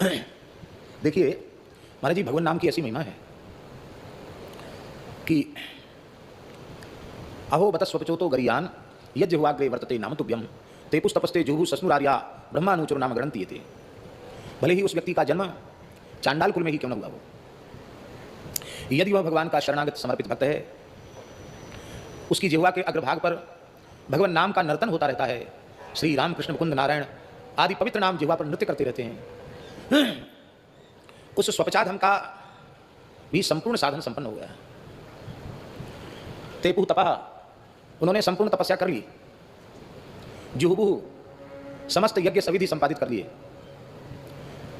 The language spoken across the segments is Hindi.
देखिए महाराज जी, भगवान नाम की ऐसी महिमा है कि अहो बत स्वपचोतो गरियान यज्ञवाग्रे वर्तते नाम तुभ्यम ते पुस्तपस्ते जुहु सस्नुरार्या ब्रह्मानुचर नाम गणंती थे। भले ही उस व्यक्ति का जन्म चांडाल कुल में ही क्यों न हुआ हो, यदि वह भगवान का शरणागत समर्पित भक्त है, उसकी जिह्वा के अग्रभाग पर भगवान नाम का नर्तन होता रहता है। श्री राम कृष्ण मुकुंद नारायण आदि पवित्र नाम जिह्वा पर नृत्य करते रहते हैं। उस स्वपचाधम का भी संपूर्ण साधन संपन्न हो गया। तेपु तपः, उन्होंने संपूर्ण तपस्या कर ली। जुहुबुहु, समस्त यज्ञ सविधि संपादित कर लिए।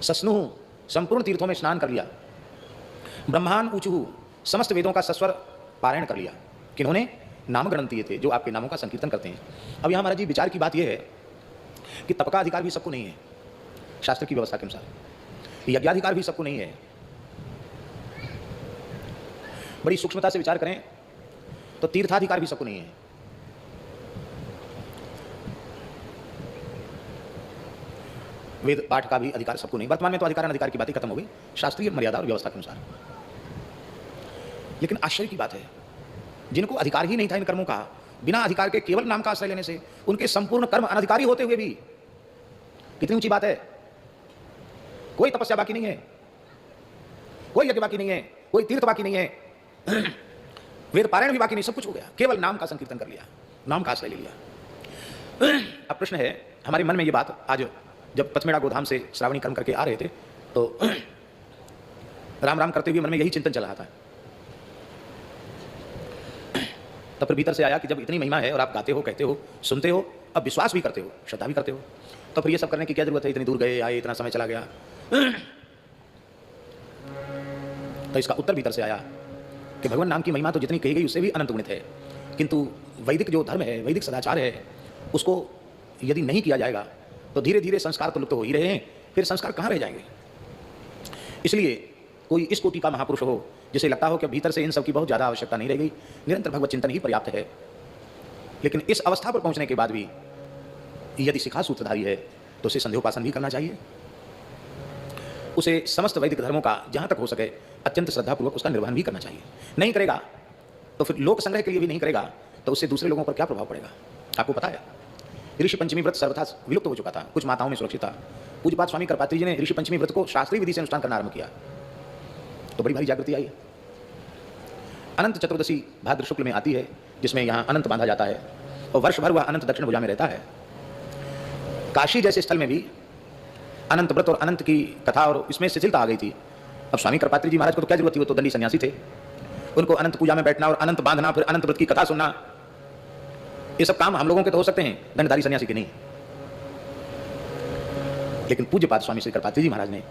सस्नुहु, संपूर्ण तीर्थों में स्नान कर लिया। ब्रह्मान ऊचुहु, समस्त वेदों का सस्वर पारायण कर लिया। किन्होंने? नाम ग्रंथीय थे, जो आपके नामों का संकीर्तन करते हैं। अब यहाँ महाराज जी विचार की बात यह है कि तप का अधिकार भी सबको नहीं है शास्त्र की व्यवस्था के अनुसार, यज्ञाधिकार भी सबको नहीं है। बड़ी सूक्ष्मता से विचार करें तो तीर्थाधिकार भी सबको नहीं है। वेद पाठ का भी अधिकार सबको नहीं। वर्तमान में तो अधिकार अनधिकार की बातें खत्म हो गई शास्त्रीय मर्यादा और व्यवस्था के अनुसार। लेकिन आश्चर्य की बात है, जिनको अधिकार ही नहीं था इन कर्मों का, बिना अधिकार के केवल नाम का आश्रय लेने से उनके संपूर्ण कर्म अनधिकारी होते हुए भी, कितनी ऊंची बात है। कोई तपस्या बाकी नहीं है, कोई यज्ञ बाकी नहीं है, कोई तीर्थ बाकी नहीं है, वेद पारायण भी बाकी नहीं, सब कुछ हो गया, केवल नाम का संकीर्तन कर लिया, नाम का आश्रय ले लिया। अब प्रश्न है हमारे मन में ये बात, आज जब पचमेड़ा गोधाम से श्रावणी कर्म करके आ रहे थे तो राम राम करते हुए मन में यही चिंतन चल रहा था। तब फिर भीतर से आया कि जब इतनी महिमा है और आप गाते हो, कहते हो, सुनते हो, अब विश्वास भी करते हो, श्रद्धा भी करते हो, तो फिर ये सब करने की क्या जरूरत है? इतनी दूर गए आए, इतना समय चला गया। तो इसका उत्तर भीतर से आया कि भगवान नाम की महिमा तो जितनी कही गई उससे भी अनंत गुणित है, किंतु वैदिक जो धर्म है, वैदिक सदाचार है, उसको यदि नहीं किया जाएगा तो धीरे धीरे संस्कार तो लुप्त हो ही रहे हैं, फिर संस्कार कहाँ रह जाएंगे। इसलिए कोई इस कोटि का महापुरुष हो जिसे लगता हो कि भीतर से इन सब की बहुत ज़्यादा आवश्यकता नहीं रह गई, निरंतर भगवत चिंतन ही पर्याप्त है, लेकिन इस अवस्था पर पहुंचने के बाद भी यदि शिखा सूत्रधारी है तो उसे संध्योपासन भी करना चाहिए। उसे समस्त वैदिक धर्मों का जहाँ तक हो सके अत्यंत श्रद्धापूर्वक उसका निर्वहन भी करना चाहिए। नहीं करेगा तो फिर लोक संग्रह के लिए भी नहीं करेगा तो उससे दूसरे लोगों पर क्या प्रभाव पड़ेगा। आपको पता है ऋषि पंचमी व्रत सर्वथा विलुप्त हो चुका था, कुछ माताओं में सुरक्षित था। पूज्यपाद स्वामी करपात्री जी ने ऋषि पंचमी व्रत को शास्त्रीय विधि से अनुष्ठान करना आरंभ किया तो बड़ी भारी जागृति आई। अनंत चतुर्दशी भाद्र शुक्ल में आती है, जिसमें यहाँ अनंत बांधा जाता है और वर्ष भर वह अनंत दक्षिण भुजा में रहता है। काशी जैसे स्थल में भी अनंत व्रत और अनंत की कथा और इसमें शिथिलता आ गई थी। अब स्वामी करपात्री जी महाराज को तो क्या जरूरत थी, वो तो दंडी सन्यासी थे। उनको अनंत पूजा में बैठना और अनंत बांधना, फिर अनंत व्रत की कथा सुनना, ये सब काम हम लोगों के तो हो सकते हैं, दंडधारी सन्यासी के नहीं। लेकिन पूज्यपाद स्वामी श्री करपात्री जी महाराज ने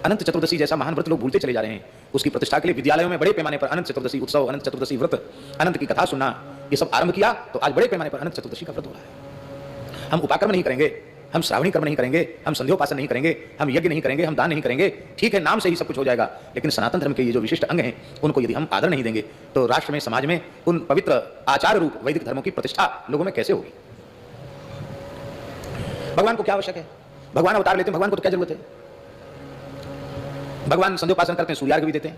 अनंत चतुर्दशी जैसा महान व्रत लोग भूलते चले जा रहे हैं, उसकी प्रतिष्ठा के लिए विद्यालयों में बड़े पैमाने पर अनंत चतुर्दशी उत्सव, अनंत चतुर्दशी व्रत, अनंत की कथा सुनना, ये सब आरंभ किया तो आज बड़े पैमाने पर अनंत चतुर्दशी का व्रत हो रहा है। हम उपाकर्म नहीं करेंगे, हम श्रावणी कर्म नहीं करेंगे, हम संध्योपासन नहीं करेंगे, हम यज्ञ नहीं करेंगे, हम दान नहीं करेंगे, ठीक है नाम से ही सब कुछ हो जाएगा, लेकिन सनातन धर्म के ये जो विशिष्ट अंग हैं उनको यदि हम आदर नहीं देंगे तो राष्ट्र में, समाज में उन पवित्र आचार रूप वैदिक धर्मों की प्रतिष्ठा लोगों में कैसे होगी। भगवान को क्या आवश्यक है? भगवान अवतार लेते हैं, भगवान को तो क्या जरूरत है? भगवान संध्योपासन करते हैं, सूर्यार्घ्य भी देते हैं।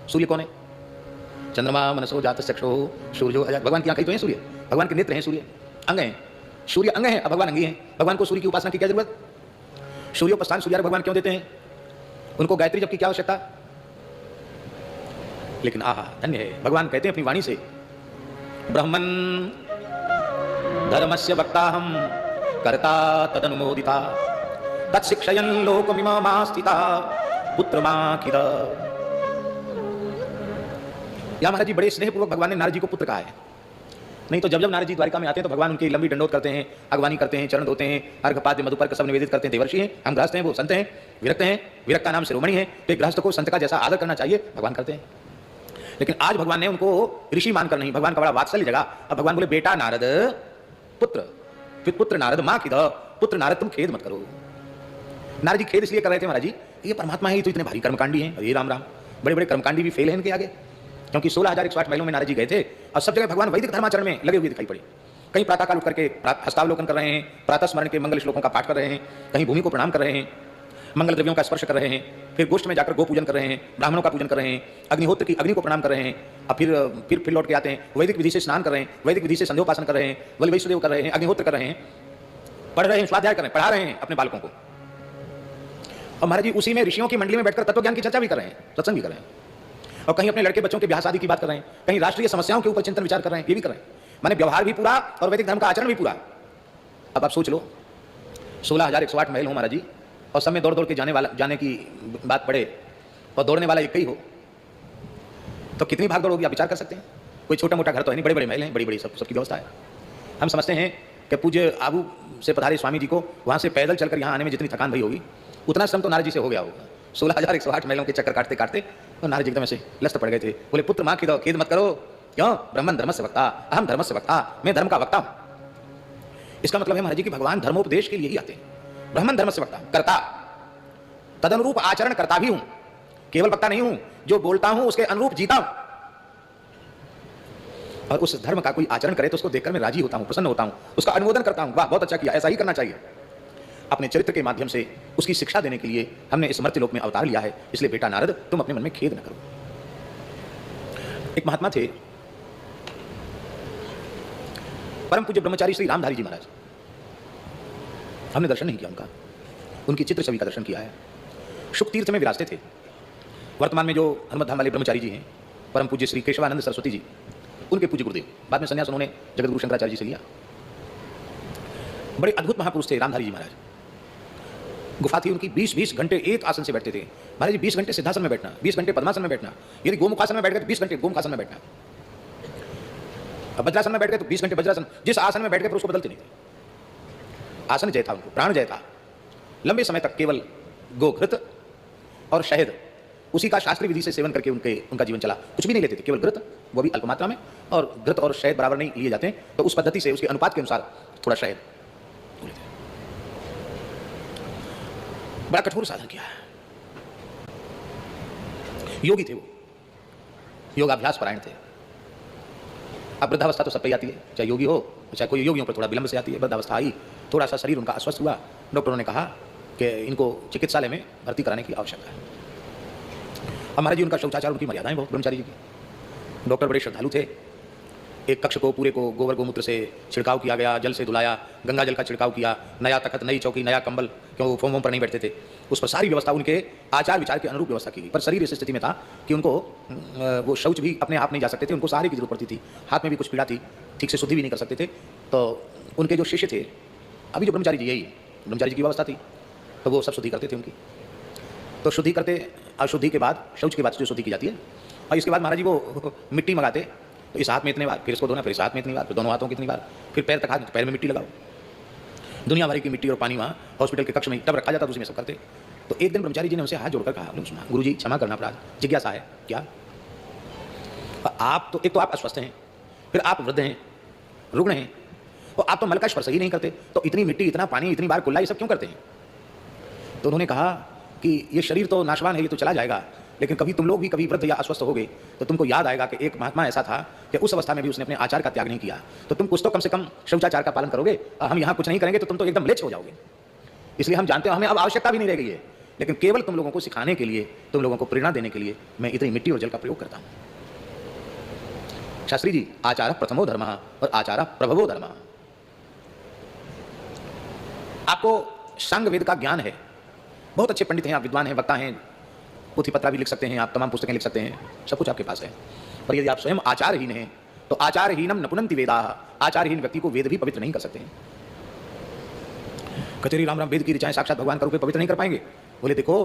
सूर्य कौन है? चंद्रमा मनसो जात चक्षो सूर्यो अजात। भगवान की आंखें तो हैं सूर्य, भगवान के नेत्र हैं सूर्य, अंग हैं, सूर्य अंग हैं, अब भगवान अंगी हैं। भगवान को सूर्य की उपासना की क्या जरूरत? सूर्योपस्थान सूर्यार्घ्य भगवान क्यों देते हैं? उनको गायत्री जप की क्या आवश्यकता? लेकिन आहा धन्य है, भगवान कहते हैं अपनी वाणी से, ब्रह्मन् धर्मस्य वक्ताहम् कर्ता तदनुमोदिता तत्शिक्षयन् लोकमिमास्थिता पुत्रमाखिर। या महाराज जी बड़े स्नेहपूर्वक भगवान ने नारद जी को पुत्र कहा है। नहीं तो जब जब नारद जी द्वारिका में आते हैं तो भगवान उनकी लंबी दंडोत करते हैं, अगवानी करते हैं, चरण धोते हैं, अर्घपाद्य मधुपर्क सब निवेदित करते हैं। देवर्षि हैं, हम गृहस्थ हैं, वो संत हैं, विरक्त हैं, विरक्त का नाम शिरोमणि है, तो गृहस्थ को संत का जैसा आदर करना चाहिए भगवान करते हैं। लेकिन आज भगवान ने उनको ऋषि मानकर नहीं, भगवान का बड़ा वात्सल्य जगह। अब भगवान बोले बेटा नारद पुत्र, फिर पुत्र नारद माँ की पुत्र नारद तुम खेद मत करो। नारद जी खेद इसलिए कर रहे थे महाराज जी, ये परमात्मा है, तो इतने भारी कर्मकांडी हैं, अरे राम राम, बड़े बड़े कर्मकांडी भी फेल हैं इनके आगे। क्योंकि 16,108 महलों में नारद जी गए थे और सब जगह भगवान वैदिक धर्माचरण में लगे हुए दिखाई पड़े। कहीं प्रातःकाल उठ करके हस्तावलोकन कर रहे हैं, प्रातः स्मरण के मंगल श्लोकों का पाठ कर रहे हैं, कहीं भूमि को प्रणाम कर रहे हैं, मंगल द्रव्यों का स्पर्श कर रहे हैं, फिर गोष्ठ में जाकर गो पूजन कर रहे हैं, ब्राह्मणों का पूजन कर रहे हैं, अग्निहोत्र की अग्नि को प्रणाम कर रहे हैं, अब फिर लौट के आते हैं, वैदिक विधि से स्नान कर रहे हैं, वैदिक विधि से संध्योपासन कर रहे हैं, बलि वैष्णदेव कर रहे हैं, अग्निहोत्र कर रहे हैं, पढ़ रहे हैं, स्वाध्याय कर रहे हैं, पढ़ा रहे हैं अपने बालकों को। और महाराज जी उसी में ऋषियों की मंडली में बैठकर तत्व ज्ञान की चर्चा भी कर रहे हैं, सत्संग भी कर रहे हैं, और कहीं अपने लड़के बच्चों के ब्याह शादी की बात कर रहे हैं, कहीं राष्ट्रीय समस्याओं के ऊपर चिंतन विचार कर रहे हैं, ये भी कर रहे हैं। माने व्यवहार भी पूरा और वैदिक धर्म का आचरण भी पूरा। अब आप सोच लो 16,108 महल हो महाराज जी, और सब में दौड़ दौड़ के जाने की बात पड़े, और दौड़ने वाला एक ही हो, तो कितनी भाग दौड़ होगी आप विचार कर सकते हैं। कोई छोटा मोटा घर तो है नहीं, बड़े बड़े महल हैं, बड़ी बड़ी सबकी व्यवस्था है। हम समझते हैं कि पूज्य आबू से पधारे स्वामी जी को वहाँ से पैदल चलकर यहाँ आने में जितनी थकान भई होगी, उतना श्रम तो नारद जी से हो गया होगा। 16,108 महलों के चक्कर काटते काटते और नारद जी एकदम ऐसे लस्त पड़ गए थे। बोले पुत्र माँ खेद मत करो, क्यों? ब्रह्मन धर्म से वक्ता, अहम धर्म से वक्ता, मैं धर्म का वक्ता हूँ। इसका मतलब है महाराज जी कि भगवान धर्मोपदेश के लिए ही आते हैं। ब्रह्मन धर्म से वक्ता, करता, तदनुरूप आचरण करता भी हूं, केवल वक्ता नहीं हूं, जो बोलता हूं उसके अनुरूप जीता हूं, और उस धर्म का कोई आचरण करे तो उसको देखकर मैं राजी होता हूं, प्रसन्न होता हूं, उसका अनुमोदन करता हूं, वाह बहुत अच्छा किया, ऐसा ही करना चाहिए। अपने चरित्र के माध्यम से उसकी शिक्षा देने के लिए हमने इस मर्त्यलोक में अवतार लिया है, इसलिए बेटा नारद तुम अपने मन में खेद न करो। एक महात्मा थे परम पूज्य ब्रह्मचारी श्री रामधारी जी महाराज, हमने दर्शन नहीं किया उनका, उनकी चित्र छवि का दर्शन किया है। शुक तीर्थ में विराजते थे। वर्तमान में जो हनुमत धाम वाले ब्रह्मचारी जी हैं परम पूज्य श्री केशवानंद सरस्वती जी, उनके पूज्य गुरुदेव, बाद में संन्यास उन्होंने जगतगुरु शंकराचार्य जी से लिया। बड़े अद्भुत महापुरुष थे रामधारी जी महाराज। गुफा थी उनकी, 20-20 घंटे एक आसन से बैठते थे महाराज जी, 20 घंटे सिद्धासन में बैठना, 20 घंटे पद्मासन में बैठना, यदि गोमुखासन में बैठ गए तो 20 घंटे गोमुखासन में बैठना, अब वज्रासन में बैठ गए तो 20 घंटे वज्रासन, जिस आसन में बैठ गए फिर उसको बदलते नहीं थे। आसन जय था उनको, प्राण जय था। लंबे समय तक केवल गोघृत और शहद, उसी का शास्त्रीय विधि से सेवन करके उनका जीवन चला। कुछ भी नहीं लेते थे, केवल घृत, वो भी अल्प मात्रा में, और घृत और शहद बराबर नहीं लिए जाते हैं, तो उस पद्धति से उसके अनुपात के अनुसार थोड़ा शहद लेते। बड़ा कठोर साधन किया है, योगी थे वो, योगाभ्यास परायण थे। अब वृद्धावस्था तो सब पे आती है, चाहे योगी हो चाहे कोई, योगियों पर थोड़ा विलंब से आती है। वृद्धावस्था आई, थोड़ा सा शरीर उनका अस्वस्थ हुआ, डॉक्टरों ने कहा कि इनको चिकित्सालय में भर्ती कराने की आवश्यकता है। अब महाराज जी उनका शौचाचार, उनकी मर्यादाएं बहुत ब्रह्मचारी जी की। डॉक्टर बड़े श्रद्धालु थे। एक कक्ष को पूरे को गोबर गोमूत्र से छिड़काव किया गया, जल से धुलाया, गंगा जल का छिड़काव किया, नया तखत, नई चौकी, नया कंबल, क्यों वो फोम पर नहीं बैठते थे, उस पर सारी व्यवस्था उनके आचार विचार के अनुरूप व्यवस्था की गई। पर शरीर इस स्थिति में था कि उनको वो शौच भी अपने आप नहीं जा सकते थे, उनको सहारे की जरूरत पड़ती थी, हाथ में भी कुछ पीड़ा थी, ठीक से शुद्धि भी नहीं कर सकते थे। तो उनके जो शिष्य थे, अभी जो ब्रह्मचारी जी, यही ब्रह्मचारी जी की व्यवस्था थी, तो वो सब शुद्धि करते थे उनकी। तो शुद्धि करते, अशुद्धि के बाद, शौच के बाद जो शुद्धि की जाती है, और इसके बाद महाराज जी वो मिट्टी मंगाते, तो इस हाथ में इतने बार, फिर इसको धोना, फिर इस हाथ में इतनी बार, फिर दोनों हाथों की इतनी बार, फिर पैर तक हाथ, पैर में मिट्टी लगाओ। दुनिया भर की मिट्टी और पानी वहाँ हॉस्पिटल के कक्ष में तब रखा जाता, तो उसमें सब करते। तो एक दिन ब्रह्मचारी जी ने उनसे हाथ जोड़कर कहा, सुना गुरु जी क्षमा करना अपराध, जिज्ञासा है क्या? आप तो एक तो आप अस्वस्थ हैं, फिर आप वृद्ध हैं, रुग्ण हैं, और आप तो मल का स्पर्श ही नहीं करते, तो इतनी मिट्टी, इतना पानी, इतनी बार कुल्ला, ये सब क्यों करते हैं? तो उन्होंने कहा कि ये शरीर तो नाशवान है, ये तो चला जाएगा, लेकिन कभी तुम लोग भी कभी वृद्ध या अस्वस्थ होगे तो तुमको याद आएगा कि एक महात्मा ऐसा था कि उस अवस्था में भी उसने अपने आचार का त्याग नहीं किया, तो तुम कुछ तो कम से कम शौचाचार का पालन करोगे। हम यहाँ कुछ नहीं करेंगे तो तुम तो एकदम म्लेच्छ हो जाओगे। इसलिए हम जानते हो हमें अब आवश्यकता भी नहीं रह गई है, लेकिन केवल तुम लोगों को सिखाने के लिए, तुम लोगों को प्रेरणा देने के लिए मैं इतनी मिट्टी और जल का प्रयोग करता हूँ। शास्त्री जी, आचार प्रथमो धर्म और आचार प्रभवो धर्म। आपको सांग वेद का ज्ञान है, बहुत अच्छे पंडित हैं आप, विद्वान हैं, वक्ता हैं, पोथी पत्रा भी लिख सकते हैं आप, तमाम पुस्तकें लिख सकते हैं, सब कुछ आपके पास है। पर यदि आप स्वयं आचारहीन हैं तो आचारहीनम न पुनन्ति वेदाः, आचारहीन व्यक्ति को वेद भी पवित्र नहीं कर सकते हैं। कचेरी राम राम वेद की ऋचाएं साक्षात भगवान का रूप में पवित्र नहीं कर पाएंगे। बोले देखो